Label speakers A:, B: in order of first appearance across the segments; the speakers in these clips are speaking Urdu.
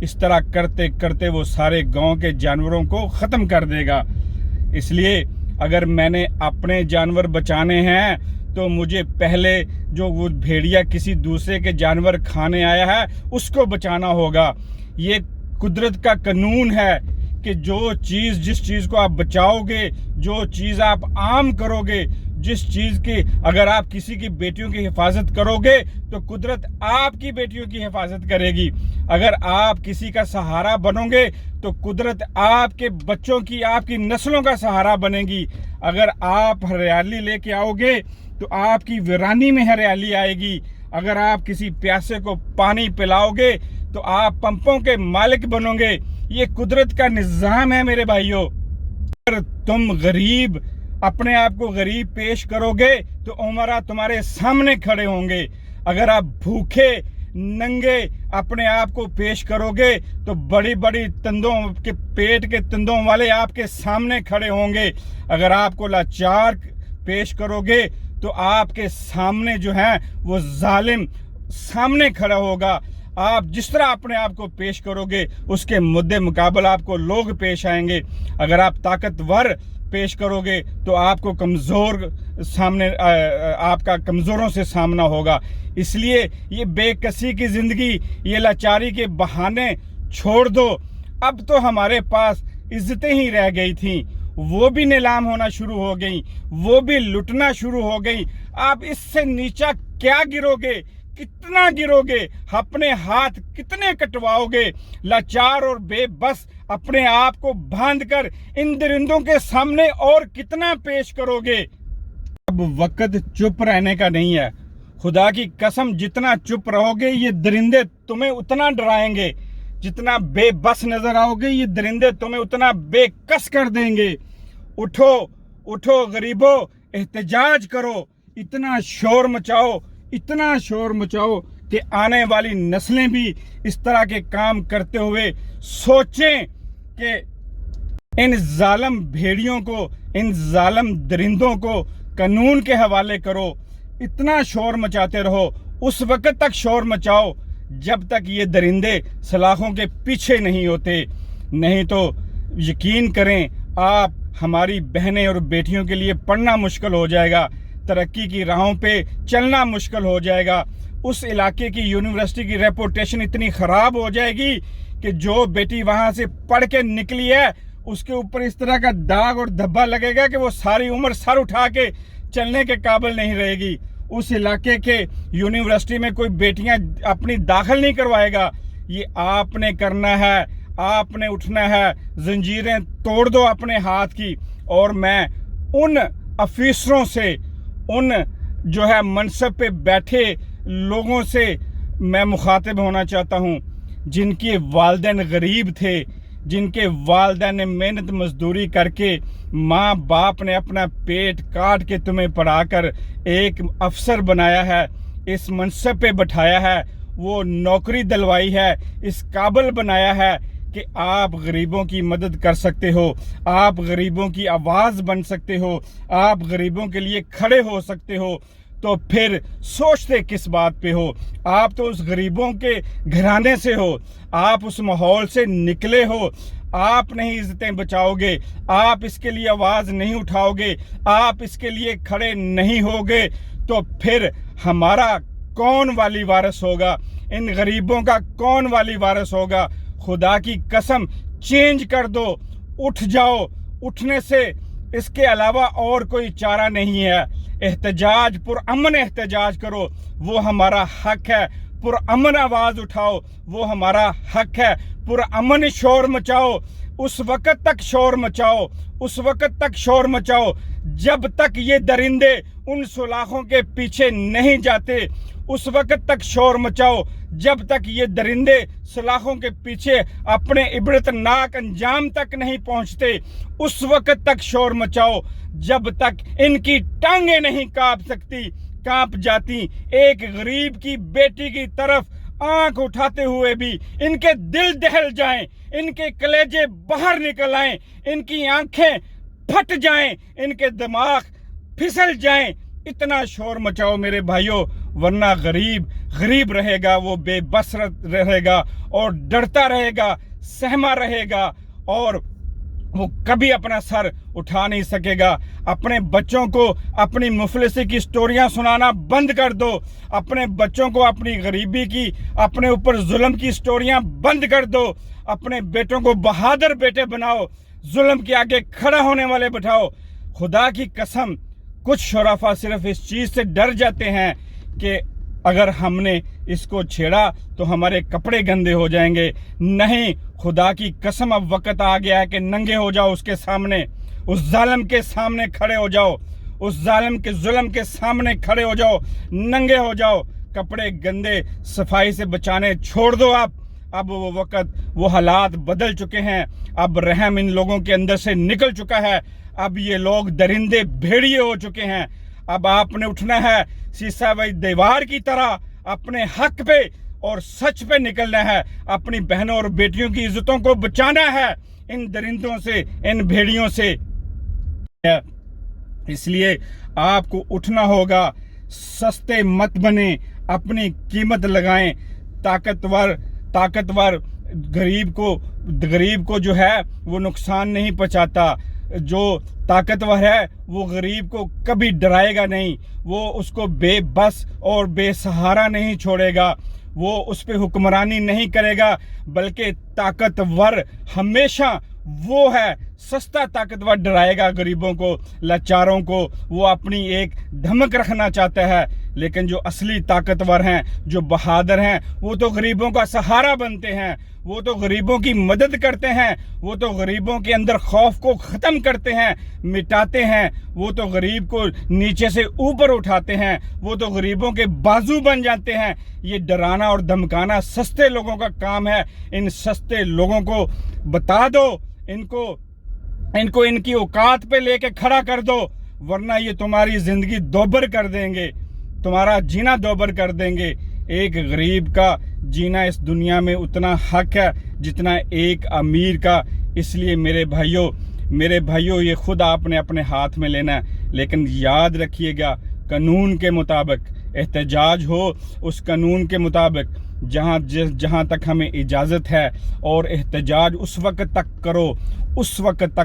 A: اس طرح کرتے کرتے وہ سارے گاؤں کے جانوروں کو ختم کر دے گا۔ اس لیے اگر میں نے اپنے جانور بچانے ہیں تو مجھے پہلے جو وہ بھیڑیا کسی دوسرے کے جانور کھانے آیا ہے اس کو بچانا ہوگا۔ یہ قدرت کا قانون ہے کہ جس چیز کو آپ بچاؤ گے، جو چیز آپ عام کرو گے، جس چیز کی اگر آپ کسی کی بیٹیوں کی حفاظت کرو گے تو قدرت آپ کی بیٹیوں کی حفاظت کرے گی۔ اگر آپ کسی کا سہارا بنو گے تو قدرت آپ کے بچوں کی، آپ کی نسلوں کا سہارا بنے گی۔ اگر آپ ہریالی لے کے آؤ گے تو آپ کی ویرانی میں ہریالی آئے گی۔ اگر آپ کسی پیاسے کو پانی پلاؤ گے تو آپ پمپوں کے مالک بنو گے۔ یہ قدرت کا نظام ہے میرے بھائیوں۔ اگر تم غریب اپنے آپ کو غریب پیش کرو گے تو عمرہ تمہارے سامنے کھڑے ہوں گے۔ اگر آپ بھوکے ننگے اپنے آپ کو پیش کرو گے تو بڑی بڑی تندوں کے پیٹ کے تندوں والے آپ کے سامنے کھڑے ہوں گے۔ اگر آپ کو لاچار پیش کرو گے تو آپ کے سامنے جو ہے وہ ظالم سامنے کھڑا ہوگا۔ آپ جس طرح اپنے آپ کو پیش کرو گے اس کے مدِ مقابل آپ کو لوگ پیش آئیں گے۔ اگر آپ طاقتور پیش کرو گے تو آپ کو آپ کا کمزوروں سے سامنا ہوگا۔ اس لیے یہ بے کسی کی زندگی، یہ لاچاری کے بہانے چھوڑ دو۔ اب تو ہمارے پاس عزتیں ہی رہ گئی تھیں، وہ بھی نیلام ہونا شروع ہو گئیں، وہ بھی لٹنا شروع ہو گئیں۔ آپ اس سے نیچا کیا گرو گے؟ کتنا گرو گے؟ اپنے ہاتھ کتنے کٹواؤ گے؟ لاچار اور بے بس اپنے آپ کو باندھ کر ان درندوں کے سامنے اور کتنا پیش کرو گے؟ اب وقت چپ رہنے کا نہیں ہے۔ خدا کی قسم جتنا چپ رہو گے یہ درندے تمہیں اتنا ڈرائیں گے، جتنا بے بس نظر آؤ گے یہ درندے تمہیں اتنا بے کس کر دیں گے۔ اٹھو اٹھو غریبو، احتجاج کرو، اتنا شور مچاؤ، اتنا شور مچاؤ کہ آنے والی نسلیں بھی اس طرح کے کام کرتے ہوئے سوچیں کہ ان ظالم بھیڑیوں کو، ان ظالم درندوں کو قانون کے حوالے کرو۔ اتنا شور مچاتے رہو، اس وقت تک شور مچاؤ جب تک یہ درندے سلاخوں کے پیچھے نہیں ہوتے۔ نہیں تو یقین کریں آپ ہماری بہنیں اور بیٹیوں کے لیے پڑھنا مشکل ہو جائے گا، ترقی کی راہوں پہ چلنا مشکل ہو جائے گا۔ اس علاقے کی یونیورسٹی کی ریپوٹیشن اتنی خراب ہو جائے گی کہ جو بیٹی وہاں سے پڑھ کے نکلی ہے اس کے اوپر اس طرح کا داغ اور دھبا لگے گا کہ وہ ساری عمر سر اٹھا کے چلنے کے قابل نہیں رہے گی۔ اس علاقے کے یونیورسٹی میں کوئی بیٹیاں اپنی داخل نہیں کروائے گا۔ یہ آپ نے کرنا ہے، آپ نے اٹھنا ہے۔ زنجیریں توڑ دو اپنے ہاتھ کی۔ اور میں ان افیسروں سے، ان جو ہے منصب پہ بیٹھے لوگوں سے میں مخاطب ہونا چاہتا ہوں جن کے والدین غریب تھے، جن کے والدین نے محنت مزدوری کر کے، ماں باپ نے اپنا پیٹ کاٹ کے تمہیں پڑھا کر ایک افسر بنایا ہے، اس منصب پہ بٹھایا ہے، وہ نوکری دلوائی ہے، اس قابل بنایا ہے کہ آپ غریبوں کی مدد کر سکتے ہو، آپ غریبوں کی آواز بن سکتے ہو، آپ غریبوں کے لیے کھڑے ہو سکتے ہو۔ تو پھر سوچتے کس بات پہ ہو؟ آپ تو اس غریبوں کے گھرانے سے ہو، آپ اس ماحول سے نکلے ہو، آپ نہیں عزتیں بچاؤ گے، آپ اس کے لیے آواز نہیں اٹھاؤ گے، آپ اس کے لیے کھڑے نہیں ہوگے تو پھر ہمارا کون والی وارث ہوگا؟ ان غریبوں کا کون والی وارث ہوگا؟ خدا کی قسم چینج کر دو، اٹھ جاؤ۔ اٹھنے سے اس کے علاوہ اور کوئی چارہ نہیں ہے۔ احتجاج، پرامن احتجاج کرو، وہ ہمارا حق ہے۔ پرامن آواز اٹھاؤ، وہ ہمارا حق ہے۔ پرامن شور مچاؤ، اس وقت تک شور مچاؤ، اس وقت تک شور مچاؤ جب تک یہ درندے ان سلاخوں کے پیچھے نہیں جاتے۔ اس وقت تک شور مچاؤ جب تک یہ درندے سلاخوں کے پیچھے اپنے عبرتناک انجام تک نہیں پہنچتے۔ اس وقت تک شور مچاؤ جب تک ان کی ٹانگیں نہیں کانپ جاتی۔ ایک غریب کی بیٹی کی طرف آنکھ اٹھاتے ہوئے بھی ان کے دل دہل جائیں، ان کے کلیجے باہر نکل آئیں، ان کی آنکھیں پھٹ جائیں، ان کے دماغ پھسل جائیں۔ اتنا شور مچاؤ میرے بھائیوں، ورنہ غریب رہے گا، وہ بے بس رہے گا اور ڈرتا رہے گا، سہما رہے گا، اور وہ کبھی اپنا سر اٹھا نہیں سکے گا۔ اپنے بچوں کو اپنی مفلسی کی سٹوریاں سنانا بند کر دو، اپنے بچوں کو اپنی غریبی کی، اپنے اوپر ظلم کی سٹوریاں بند کر دو، اپنے بیٹوں کو بہادر بیٹے بناؤ، ظلم کے آگے کھڑا ہونے والے بٹھاؤ۔ خدا کی قسم کچھ شرفا صرف اس چیز سے ڈر جاتے ہیں کہ اگر ہم نے اس کو چھیڑا تو ہمارے کپڑے گندے ہو جائیں گے۔ نہیں، خدا کی قسم اب وقت آ گیا ہے کہ ننگے ہو جاؤ اس کے سامنے، اس ظالم کے سامنے کھڑے ہو جاؤ، اس ظالم کے ظلم کے سامنے کھڑے ہو جاؤ، ننگے ہو جاؤ، کپڑے گندے صفائی سے بچانے چھوڑ دو۔ اب وہ وقت، وہ حالات بدل چکے ہیں، اب رحم ان لوگوں کے اندر سے نکل چکا ہے، اب یہ لوگ درندے بھیڑیے ہو چکے ہیں۔ اب آپ نے اٹھنا ہے سیسا بھائی دیوار کی طرح، اپنے حق پہ اور سچ پہ نکلنا ہے، اپنی بہنوں اور بیٹیوں کی عزتوں کو بچانا ہے ان درندوں سے، ان بھیڑیوں سے۔ اس لیے آپ کو اٹھنا ہوگا، سستے مت بنیں، اپنی قیمت لگائیں۔ طاقتور غریب کو جو ہے وہ نقصان نہیں پہنچاتا، جو طاقتور ہے وہ غریب کو کبھی ڈرائے گا نہیں، وہ اس کو بے بس اور بے سہارا نہیں چھوڑے گا، وہ اس پہ حکمرانی نہیں کرے گا، بلکہ طاقتور ہمیشہ وہ ہے، سستا طاقتور ڈرائے گا غریبوں کو، لاچاروں کو، وہ اپنی ایک دھمک رکھنا چاہتا ہے۔ لیکن جو اصلی طاقتور ہیں، جو بہادر ہیں، وہ تو غریبوں کا سہارا بنتے ہیں، وہ تو غریبوں کی مدد کرتے ہیں، وہ تو غریبوں کے اندر خوف کو ختم کرتے ہیں، مٹاتے ہیں، وہ تو غریب کو نیچے سے اوپر اٹھاتے ہیں، وہ تو غریبوں کے بازو بن جاتے ہیں۔ یہ ڈرانا اور دھمکانا سستے لوگوں کا کام ہے۔ ان سستے لوگوں کو بتا دو، ان کو ان کی اوقات پہ لے کے کھڑا کر دو، ورنہ یہ تمہاری زندگی دوبر کر دیں گے، تمہارا جینا دوبر کر دیں گے۔ ایک غریب کا جینا اس دنیا میں اتنا حق ہے جتنا ایک امیر کا۔ اس لیے میرے بھائیوں یہ خود آپ نے اپنے ہاتھ میں لینا ہے، لیکن یاد رکھیے گا قانون کے مطابق احتجاج ہو، اس قانون کے مطابق جہاں تک ہمیں اجازت ہے، اور احتجاج اس وقت تک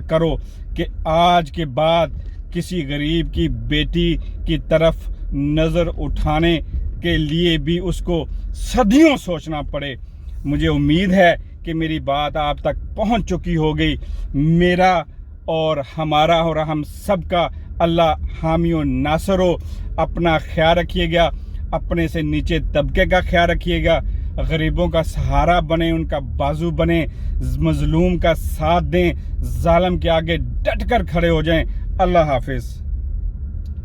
A: کرو کہ آج کے بعد کسی غریب کی بیٹی کی طرف نظر اٹھانے کے لیے بھی اس کو صدیوں سوچنا پڑے۔ مجھے امید ہے کہ میری بات آپ تک پہنچ چکی ہوگی۔ میرا اور ہمارا اور ہم سب کا اللہ حامی و ناصر ہو۔ اپنا خیال رکھیے گا، اپنے سے نیچے طبقے کا خیال رکھیے گا، غریبوں کا سہارا بنیں، ان کا بازو بنیں، مظلوم کا ساتھ دیں، ظالم کے آگے ڈٹ کر کھڑے ہو جائیں۔ اللہ حافظ۔